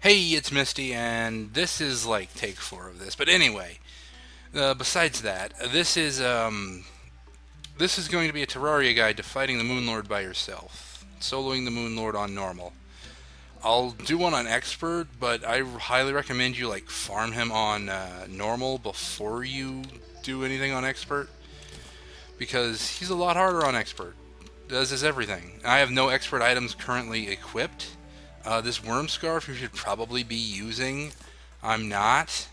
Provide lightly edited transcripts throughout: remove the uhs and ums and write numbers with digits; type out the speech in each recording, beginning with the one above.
Hey, it's Misty, and this is like take four of this. But anyway, besides that, this is going to be a Terraria guide to fighting the Moon Lord by yourself, soloing the Moon Lord on normal. I'll do one on expert, but I highly recommend you like farm him on normal before you do anything on expert because he's a lot harder on expert. Does is everything. I have no expert items currently equipped. This worm scarf you should probably be using. I'm not.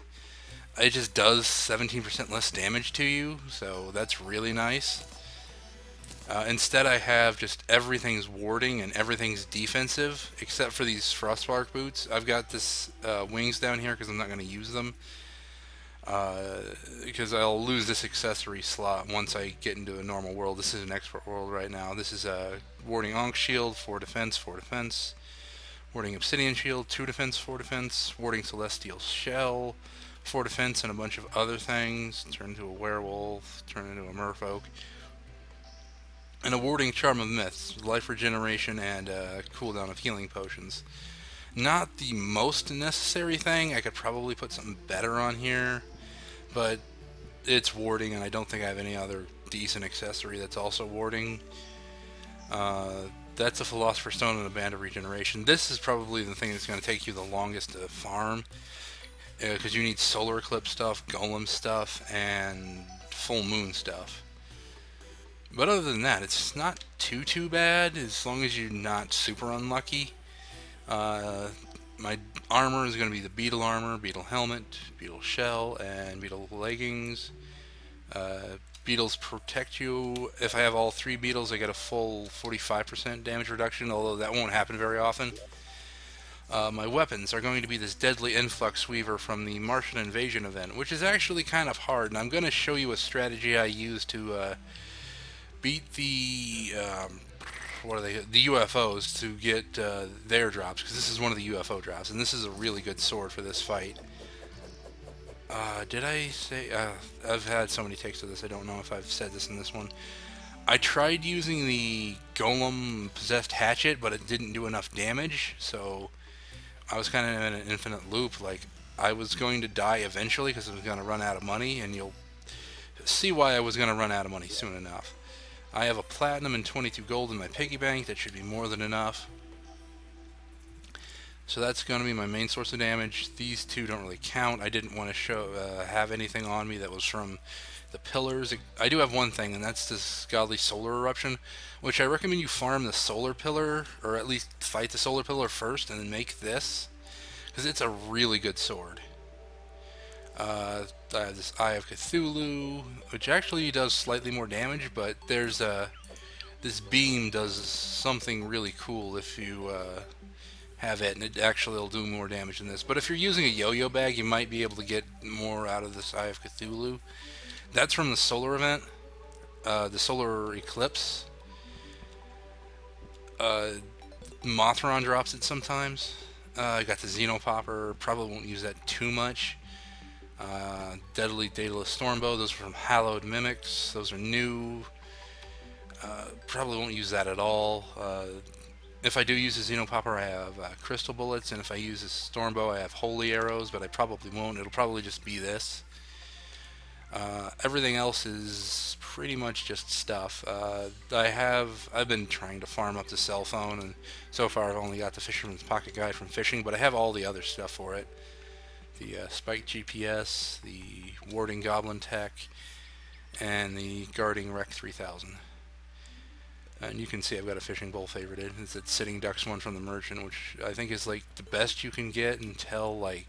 It just does 17% less damage to you, so that's really nice. Instead, I have just everything's warding and everything's defensive, except for these frostbark boots. I've got this wings down here because I'm not going to use them, because I'll lose this accessory slot once I get into a normal world. This is an expert world right now. This is a warding Ankh shield, 4 defense, 4 defense. Warding Obsidian Shield, 2 defense, 4 defense. Warding Celestial Shell, 4 defense, and a bunch of other things. Turn into a werewolf, turn into a merfolk. And a warding Charm of Myths, life regeneration, and cooldown of healing potions. Not the most necessary thing. I could probably put something better on here, but it's warding, and I don't think I have any other decent accessory that's also warding. That's a Philosopher's Stone and a Band of Regeneration. This is probably the thing that's going to take you the longest to farm, because you need Solar Eclipse stuff, Golem stuff, and Full Moon stuff. But other than that, it's not too bad as long as you're not super unlucky. My armor is going to be the Beetle armor, Beetle helmet, Beetle shell, and Beetle leggings. Beetles protect you. If I have all 3 beetles, I get a full 45% damage reduction, although that won't happen very often. My weapons are going to be this Deadly Influx Weaver from the Martian Invasion event, which is actually kind of hard, and I'm going to show you a strategy I use to beat the the UFOs to get their drops, because this is one of the UFO drops, and this is a really good sword for this fight. Did I say... I've had so many takes of this, I don't know if I've said this in this one. I tried using the Golem Possessed Hatchet, but it didn't do enough damage, so I was kind of in an infinite loop. Like, I was going to die eventually because I was going to run out of money, and you'll see why I was going to run out of money soon enough. I have a platinum and 22 gold in my piggy bank. That should be more than enough. So that's going to be my main source of damage. These two don't really count. I didn't want to have anything on me that was from the pillars. I do have one thing, and that's this godly solar eruption, which I recommend you farm the solar pillar, or at least fight the solar pillar first, and then make this, because it's a really good sword. I have this Eye of Cthulhu, which actually does slightly more damage, but there's this beam does something really cool if you have it, and it actually will do more damage than this. But if you're using a yo-yo bag, you might be able to get more out of this Eye of Cthulhu. That's from the solar event, the solar eclipse. Mothron drops it sometimes. I got the Xenopopper, probably won't use that too much. Deadly Daedalus Stormbow, those are from Hallowed Mimics, those are new. Probably won't use that at all. If I do use a Xenopopper, I have Crystal Bullets, and if I use a Stormbow, I have Holy Arrows, but I probably won't. It'll probably just be this. Everything else is pretty much just stuff. I've been trying to farm up the cell phone, and so far I've only got the Fisherman's Pocket Guide from fishing, but I have all the other stuff for it. The Spike GPS, the Warding Goblin Tech, and the Guarding Rec 3000. And you can see I've got a fishing bowl favorited. It's that Sitting Ducks one from the Merchant, which I think is like the best you can get until like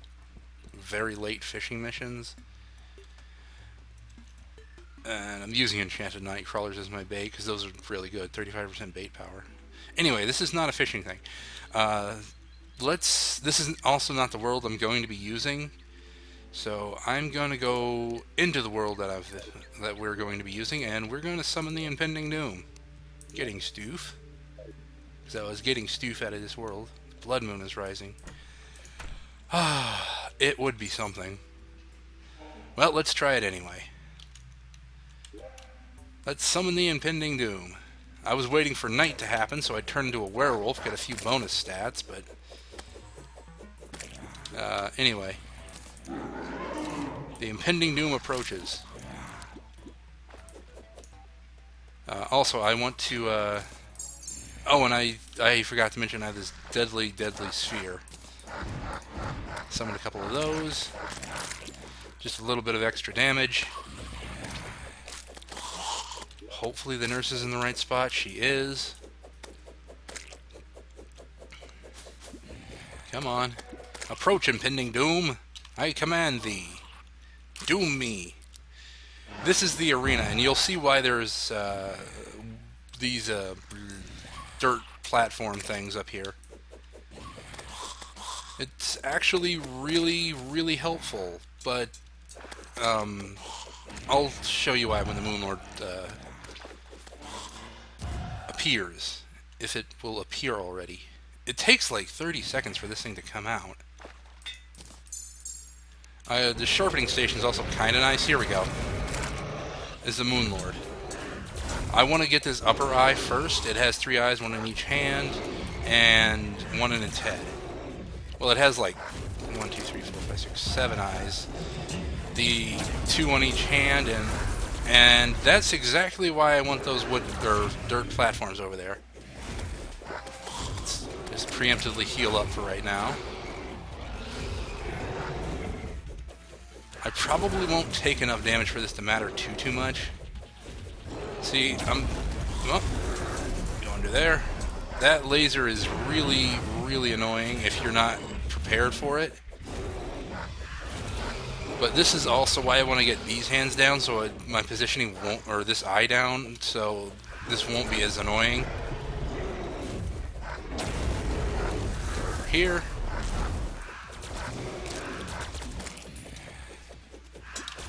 very late fishing missions. And I'm using Enchanted Night Crawlers as my bait because those are really good, 35% bait power. Anyway, this is not a fishing thing. This is also not the world I'm going to be using, so I'm going to go into the world that we're going to be using, and we're going to summon the impending doom. Getting Stoof. Because I was getting Stoof out of this world. The Blood Moon is rising. It would be something. Well, let's try it anyway. Let's summon the impending doom. I was waiting for night to happen so I'd turn into a werewolf, get a few bonus stats, but Anyway, the impending doom approaches. Also, I want to... oh, and I forgot to mention I have this deadly sphere. Summon a couple of those. Just a little bit of extra damage. Hopefully the nurse is in the right spot. She is. Come on. Approach, impending doom. I command thee. Doom me. This is the arena, and you'll see why there's these dirt platform things up here. It's actually really helpful, but I'll show you why when the Moon Lord appears, if it will appear already. It takes like 30 seconds for this thing to come out. The sharpening station is also kind of nice. Here we go. Is the Moon Lord. I want to get this upper eye first. It has 3 eyes, 1 in each hand, and 1 in its head. Well, it has like 1, 2, 3, 4, 5, 6, 7 eyes. The 2 on each hand, and that's exactly why I want those wood or dirt platforms over there. Let's just preemptively heal up for right now. I probably won't take enough damage for this to matter too much. See, I'm go under there. That laser is really annoying if you're not prepared for it. But this is also why I want to get these hands down, so my positioning won't, or this eye down, so this won't be as annoying. Over here.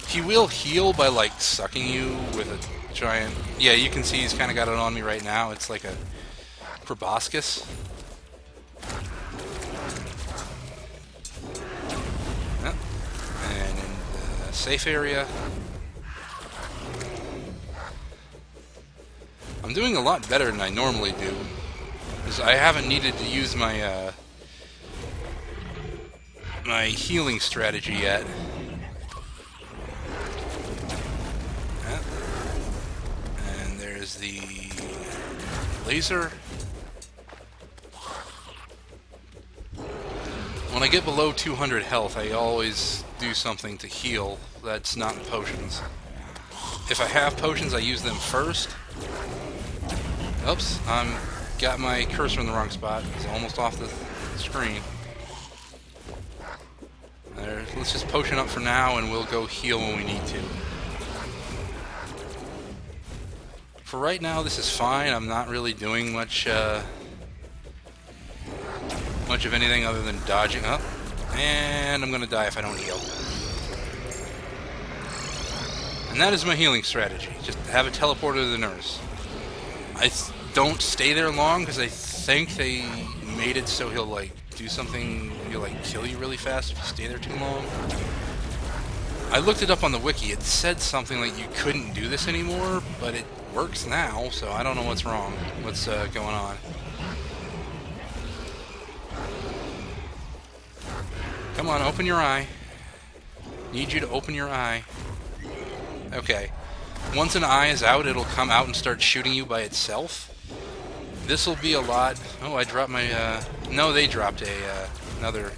He will heal by, like, sucking you with a giant... Yeah, you can see he's kind of got it on me right now. It's like a proboscis. Yep. And in the safe area... I'm doing a lot better than I normally do. Because I haven't needed to use my, my healing strategy yet. Is the laser. When I get below 200 health, I always do something to heal that's not in potions. If I have potions, I use them first. Oops, got my cursor in the wrong spot. It's almost off the screen. There, let's just potion up for now, and we'll go heal when we need to. For right now, this is fine. I'm not really doing much of anything other than dodging up. And I'm going to die if I don't heal. And that is my healing strategy. Just have it teleport to the nurse. I don't stay there long because I think they made it so he'll, like, do something, he'll, like, kill you really fast if you stay there too long. I looked it up on the wiki. It said something like you couldn't do this anymore, but it works now, so I don't know what's wrong. What's going on? Come on, open your eye. Need you to open your eye. Okay. Once an eye is out, it'll come out and start shooting you by itself. This'll be a lot... Oh, I dropped my... No, they dropped another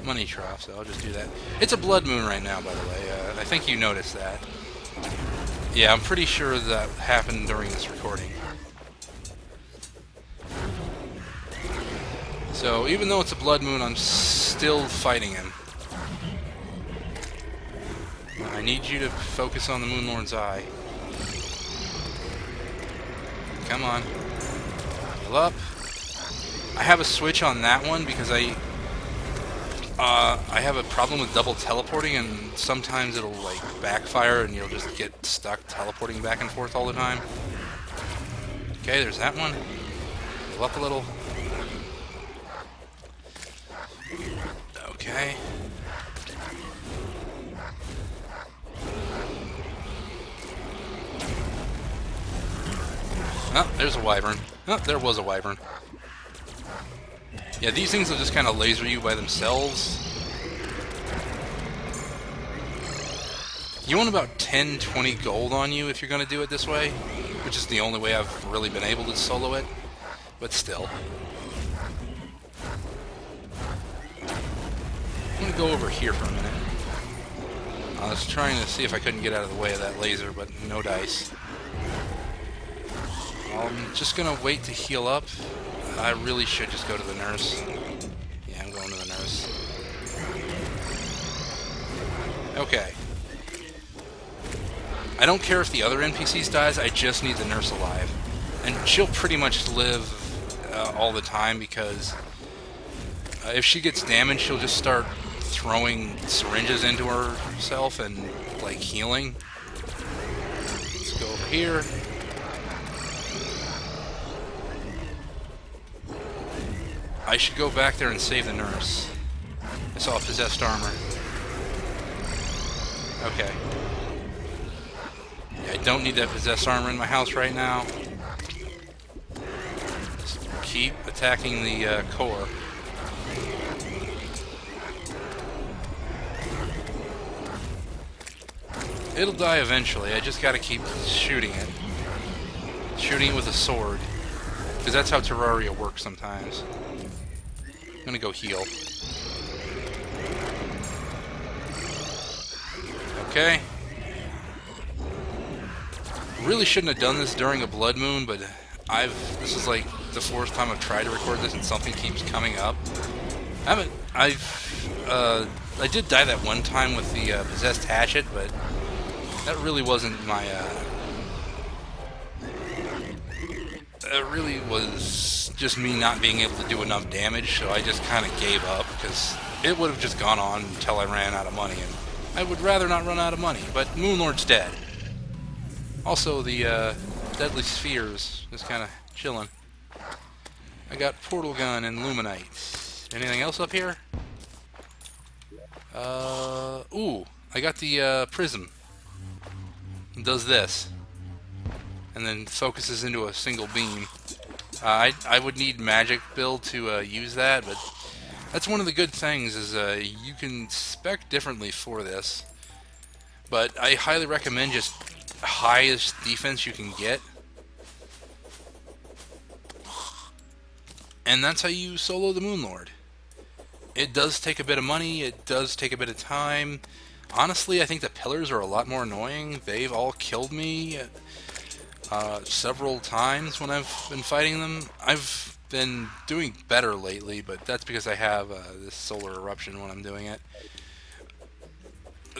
money trough, so I'll just do that. It's a blood moon right now, by the way. I think you noticed that. Yeah, I'm pretty sure that happened during this recording. So, even though it's a blood moon, I'm still fighting him. I need you to focus on the Moon Lord's eye. Come on. Heal up. I have a switch on that one because I have a problem with double teleporting, and sometimes it'll, like, backfire and you'll just get stuck teleporting back and forth all the time. Okay, there's that one. Heal up a little. Okay. Oh, there's a wyvern. Oh, there was a wyvern. Yeah, these things will just kind of laser you by themselves. You want about 10, 20 gold on you if you're going to do it this way, which is the only way I've really been able to solo it, but still. I'm going to go over here for a minute. I was trying to see if I couldn't get out of the way of that laser, but no dice. I'm just going to wait to heal up. I really should just go to the nurse. Yeah, I'm going to the nurse. Okay. I don't care if the other NPCs dies, I just need the nurse alive. And she'll pretty much live all the time because if she gets damaged, she'll just start throwing syringes into herself and, like, healing. Let's go over here. I should go back there and save the nurse. I saw possessed armor. Okay. I don't need that possessed armor in my house right now. Just keep attacking the core. It'll die eventually. I just gotta keep shooting it. Shooting it with a sword. Because that's how Terraria works sometimes. I'm gonna go heal. Okay. Really shouldn't have done this during a blood moon, but this is like the fourth time I've tried to record this and something keeps coming up. I did die that one time with the possessed hatchet, but that really wasn't my, it really was just me not being able to do enough damage, so I just kind of gave up, because it would have just gone on until I ran out of money, and I would rather not run out of money, but Moonlord's dead. Also, the deadly spheres is kind of chilling. I got portal gun and luminite. Anything else up here? Ooh, I got the prism. It does this, and then focuses into a single beam. I would need magic build to use that, but that's one of the good things is you can spec differently for this. But I highly recommend just highest defense you can get, and that's how you solo the Moonlord. It does take a bit of money, it does take a bit of time. Honestly, I think the pillars are a lot more annoying. They've all killed me several times when I've been fighting them. I've been doing better lately, but that's because I have this solar eruption when I'm doing it.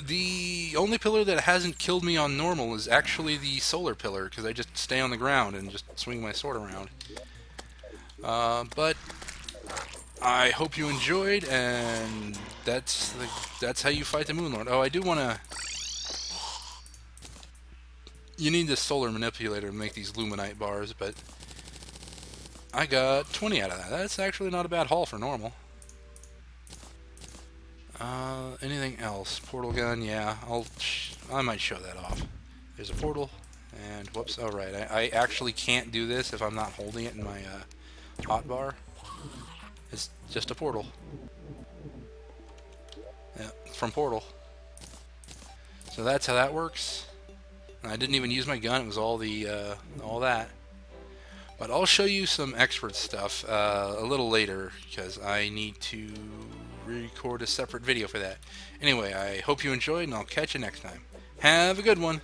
The only pillar that hasn't killed me on normal is actually the solar pillar, because I just stay on the ground and just swing my sword around. But I hope you enjoyed, and that's how you fight the Moonlord. Oh, I do want to... You need this solar manipulator to make these luminite bars, but I got 20 out of that. That's actually not a bad haul for normal. Anything else? Portal gun, yeah. I might show that off. There's a portal, and whoops, oh right, I actually can't do this if I'm not holding it in my hotbar. It's just a portal. Yeah, from Portal. So that's how that works. And I didn't even use my gun, it was all that. But I'll show you some expert stuff a little later, because I need to record a separate video for that. Anyway, I hope you enjoyed, and I'll catch you next time. Have a good one!